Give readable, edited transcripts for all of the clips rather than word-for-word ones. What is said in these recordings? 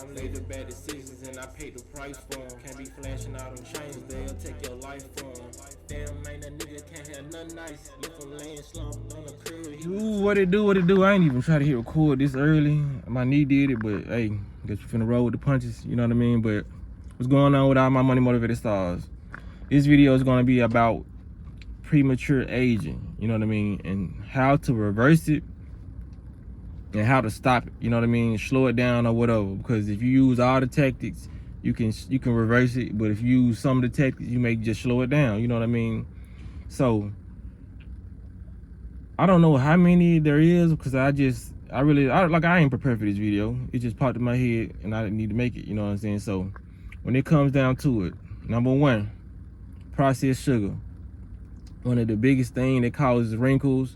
Made the bad decisions and I paid the price for them. Can't be flashing out on chains, they'll take your life from them. Damn, man, that nigga can't have nothing nice. Left him laying slumped on the curb. Ooh, what it do? I ain't even try to hit record this early. My knee did it, but hey, guess we finna roll with the punches, you know what I mean? But what's going on with all my money motivated stars? This video is gonna be about premature aging, you know what I mean? And how to reverse it and how to stop it, you know what I mean? Slow it down or whatever. Because if you use all the tactics, you can reverse it. But if you use some of the tactics, you may just slow it down, you know what I mean? So I don't know how many there is, because I ain't prepared for this video. It just popped in my head and I didn't need to make it, you know what I'm saying? So when it comes down to it, number one, processed sugar. One of the biggest thing that causes wrinkles,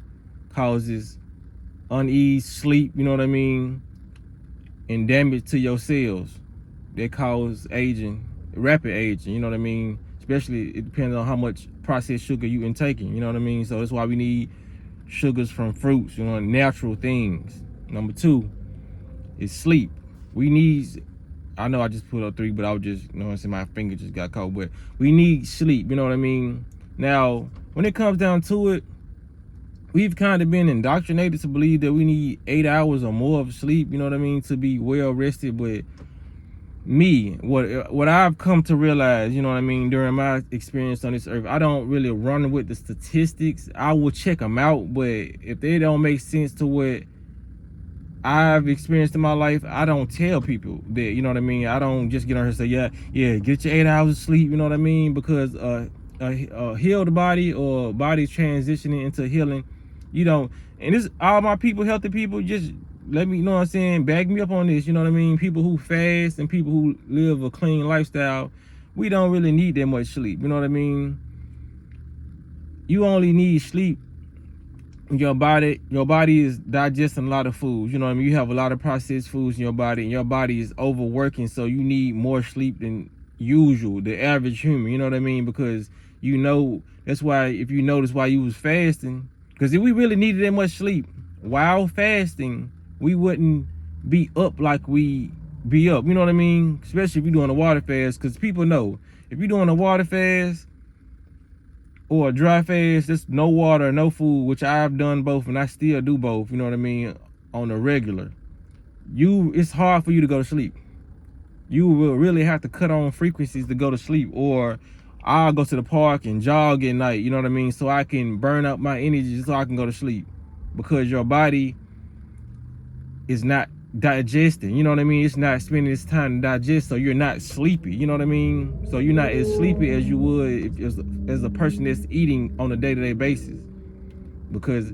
causes unease, sleep, you know what I mean? And damage to your cells that cause aging, rapid aging, you know what I mean? Especially, it depends on how much processed sugar you intaking, you know what I mean? So that's why we need sugars from fruits, you know, natural things. Number two is sleep. We need, I know I just put up 3, but I was just, you know what I'm saying, my finger just got caught, but we need sleep, you know what I mean? Now, when it comes down to it, we've kind of been indoctrinated to believe that we need 8 hours or more of sleep, you know what I mean, to be well rested. But me, what I've come to realize, you know what I mean, during my experience on this earth, I don't really run with the statistics. I will check them out, but if they don't make sense to what I've experienced in my life, I don't tell people that, you know what I mean? I don't just get on here and say, yeah, get your 8 hours of sleep, you know what I mean? Because a healed body or body transitioning into healing, you don't, and this, all my people, healthy people, just let me, you know what I'm saying, back me up on this, you know what I mean? People who fast and people who live a clean lifestyle, we don't really need that much sleep, you know what I mean? You only need sleep when your body is digesting a lot of foods, you know what I mean? You have a lot of processed foods in your body, and your body is overworking, so you need more sleep than usual, the average human, you know what I mean? Because you know, that's why, if you notice why you was fasting, because if we really needed that much sleep while fasting, we wouldn't be up like we be up, you know what I mean? Especially if you're doing a water fast, because people know, if you're doing a water fast or a dry fast, there's no water, no food, which I've done both, and I still do both, you know what I mean, on a regular. It's hard for you to go to sleep. You will really have to cut on frequencies to go to sleep, or I'll go to the park and jog at night, you know what I mean, so I can burn up my energy so I can go to sleep, because your body is not digesting, you know what I mean? It's not spending its time to digest, so you're not sleepy, you know what I mean? So you're not as sleepy as you would as a person that's eating on a day-to-day basis. Because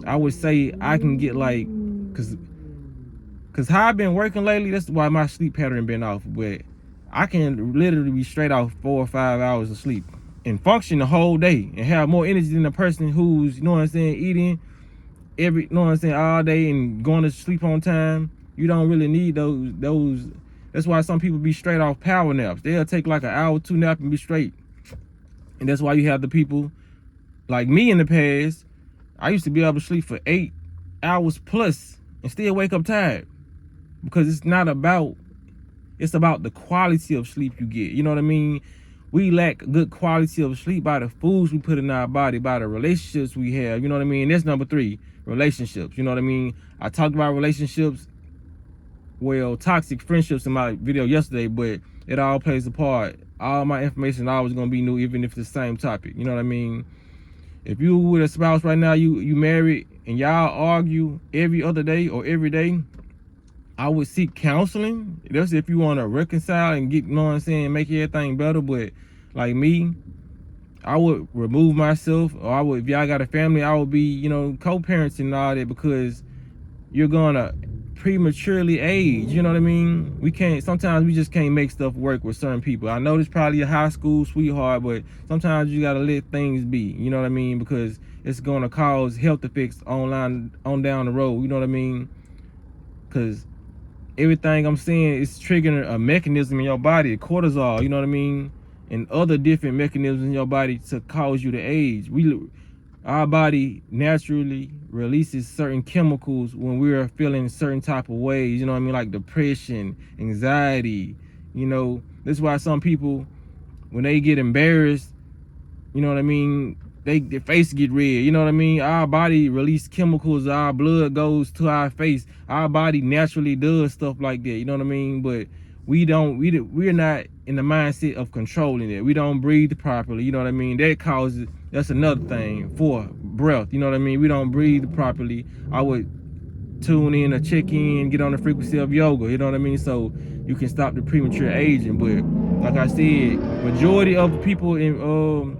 I would say I can get like, because how I've been working lately, that's why my sleep pattern been off, but I can literally be straight off 4 or 5 hours of sleep and function the whole day and have more energy than a person who's, you know what I'm saying, eating you know what I'm saying, all day and going to sleep on time. You don't really need those. That's why some people be straight off power naps. They'll take like an hour or 2 nap and be straight. And that's why you have the people like me in the past. I used to be able to sleep for 8 hours plus and still wake up tired, because it's about the quality of sleep you get, you know what I mean? We lack good quality of sleep by the foods we put in our body, by the relationships we have, you know what I mean? That's number 3, relationships, you know what I mean? I talked about relationships, well, toxic friendships in my video yesterday, but it all plays a part. All my information is always gonna be new, even if it's the same topic, you know what I mean? If you with a spouse right now, you married, and y'all argue every other day or every day, I would seek counseling. That's if you want to reconcile and get, you know what I'm saying, make everything better. But like me, I would remove myself, or I would, if y'all got a family, I would be, you know, co-parenting and all that, because you're gonna prematurely age, you know what I mean? Sometimes we just can't make stuff work with certain people. I know this probably a high school sweetheart, but sometimes you gotta let things be, you know what I mean? Because it's gonna cause health effects on down the road, you know what I mean? Because everything I'm saying is triggering a mechanism in your body, cortisol, you know what I mean? And other different mechanisms in your body to cause you to age. our body naturally releases certain chemicals when we're feeling certain type of ways, you know what I mean, like depression, anxiety. You know, that's why some people, when they get embarrassed, you know what I mean, their face get red, you know what I mean. Our body release chemicals, our blood goes to our face, our body naturally does stuff like that, you know what I mean. But we're not in the mindset of controlling it. We don't breathe properly, you know what I mean. That's another thing for breath, you know what I mean. We don't breathe properly. I would tune in or check in, get on the frequency of yoga, you know what I mean, so you can stop the premature aging. But like I said, majority of people in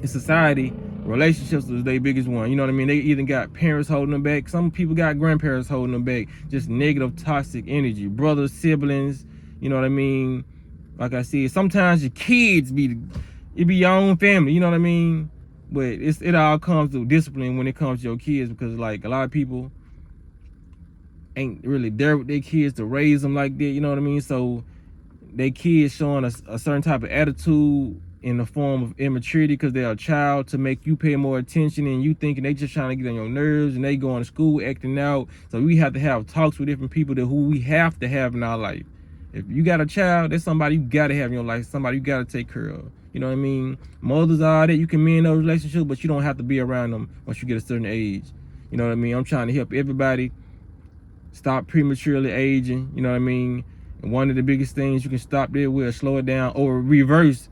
society, relationships was their biggest one, you know what I mean. They either got parents holding them back, some people got grandparents holding them back, just negative toxic energy, brothers, siblings, you know what I mean. Like I said, sometimes your kids be your own family, you know what I mean. But it all comes to discipline when it comes to your kids, because like a lot of people ain't really there with their kids to raise them like that, you know what I mean. So they kids showing a certain type of attitude in the form of immaturity because they're a child, to make you pay more attention, and you thinking they just trying to get on your nerves, and they going to school acting out. So we have to have talks with different people who we have to have in our life. If you got a child, that's somebody you gotta have in your life, somebody you gotta take care of, you know what I mean. Mothers are that you can mend those relationships, but you don't have to be around them once you get a certain age, you know what I mean. I'm trying to help everybody stop prematurely aging, you know what I mean. And one of the biggest things you can stop there with, slow it down or reverse,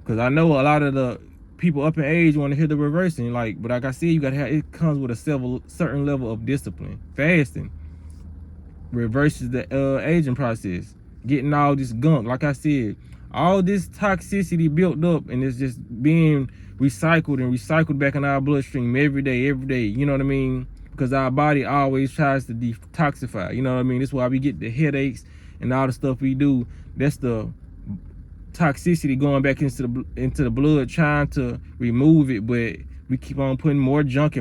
because I know a lot of the people up in age want to hear the reversing, like, but like I said, you gotta have, it comes with a certain level of discipline. Fasting reverses the aging process, getting all this gunk, like I said, all this toxicity built up, and it's just being recycled back in our bloodstream every day, you know what I mean. Because our body always tries to detoxify, you know what I mean. That's why we get the headaches and all the stuff we do. That's the toxicity going back into the blood, trying to remove it, but we keep on putting more junk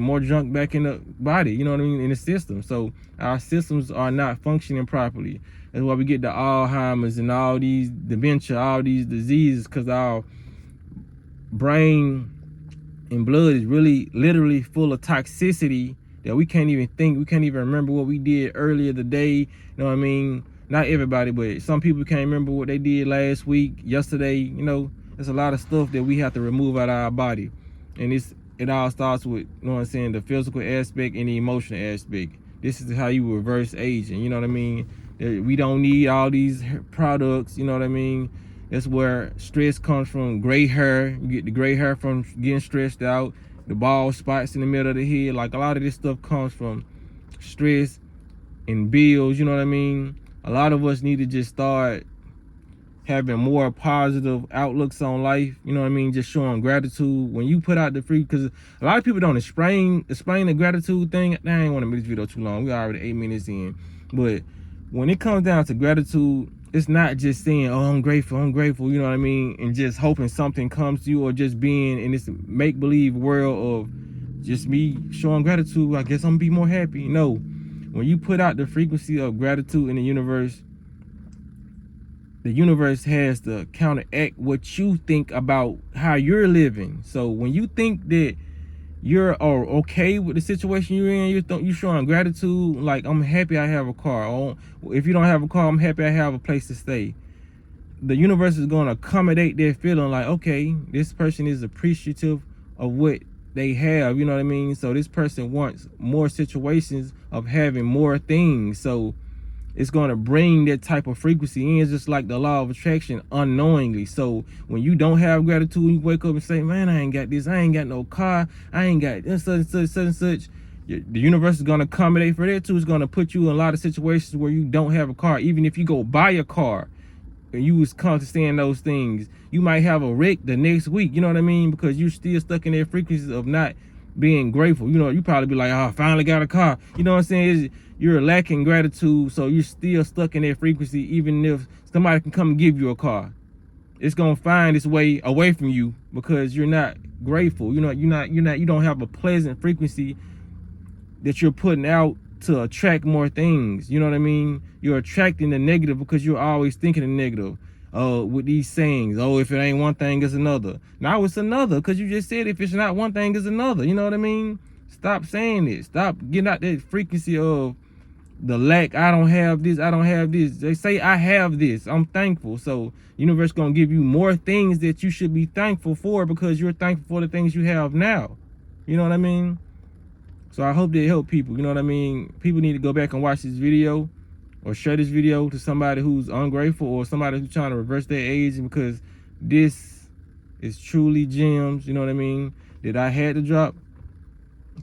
back in the body, you know what I mean, in the system. So our systems are not functioning properly. That's why we get the Alzheimer's and all these dementia, all these diseases, because our brain and blood is really literally full of toxicity that we can't even think, we can't even remember what we did earlier today, you know what I mean. Not everybody, but some people can't remember what they did last week, yesterday, you know. There's a lot of stuff that we have to remove out of our body. And it all starts with, you know what I'm saying, the physical aspect and the emotional aspect. This is how you reverse aging, you know what I mean. We don't need all these products, you know what I mean. That's where stress comes from. Gray hair, you get the gray hair from getting stressed out. The bald spots in the middle of the head, like a lot of this stuff comes from stress and bills, you know what I mean. A lot of us need to just start having more positive outlooks on life, you know what I mean, just showing gratitude. When you put out the free, because a lot of people don't explain the gratitude thing. I ain't want to make this video too long, we already 8 minutes in. But when it comes down to gratitude, it's not just saying, oh, I'm grateful, you know what I mean, and just hoping something comes to you, or just being in this make-believe world of just me showing gratitude, I guess I'm gonna be more happy. No, when you put out the frequency of gratitude in the universe has to counteract what you think about how you're living. So when you think that you're okay with the situation you're in, you're showing gratitude, like, I'm happy I have a car, or if you don't have a car, I'm happy I have a place to stay. The universe is going to accommodate their feeling, like, okay, this person is appreciative of what they have, you know what I mean. So this person wants more situations of having more things, so it's going to bring that type of frequency in. It's just like the law of attraction, unknowingly. So when you don't have gratitude, you wake up and say, man, I ain't got this, I ain't got no car, I ain't got this, such and such. The universe is going to accommodate for that too. It's going to put you in a lot of situations where you don't have a car. Even if you go buy a car and you was constantly saying those things, you might have a wreck the next week, you know what I mean, because you're still stuck in that frequency of not being grateful. You know, you probably be like, oh, I finally got a car, you know what I'm saying. You're lacking gratitude, so you're still stuck in that frequency. Even if somebody can come and give you a car, it's gonna find its way away from you because you're not grateful. You know, you don't have a pleasant frequency that you're putting out to attract more things. You know what I mean? You're attracting the negative because you're always thinking the negative. with these sayings. Oh, if it ain't one thing, it's another. Now it's another, because you just said if it's not one thing, it's another. You know what I mean? Stop saying it. Stop getting out that frequency of the lack. I don't have this, I don't have this. They say I have this, I'm thankful. So universe gonna give you more things that you should be thankful for, because you're thankful for the things you have now. You know what I mean? So I hope they help people. You know what I mean? People need to go back and watch this video, or share this video to somebody who's ungrateful, or somebody who's trying to reverse their aging, because this is truly gems, you know what I mean, that I had to drop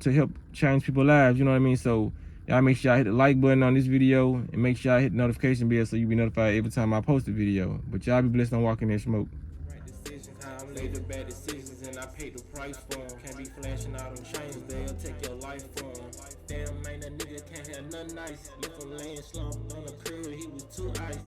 to help change people's lives, you know what I mean? So y'all make sure y'all hit the like button on this video, and make sure y'all hit the notification bell so you be notified every time I post a video. But y'all be blessed on walking in smoke. Right decisions, how I made the bad decisions and I paid the price for them. Can't be flashing out on chains, they'll take your life for them. Damn, man, that nigga can't have nothing nice. Left him laying slumped on the curb, he was too ice.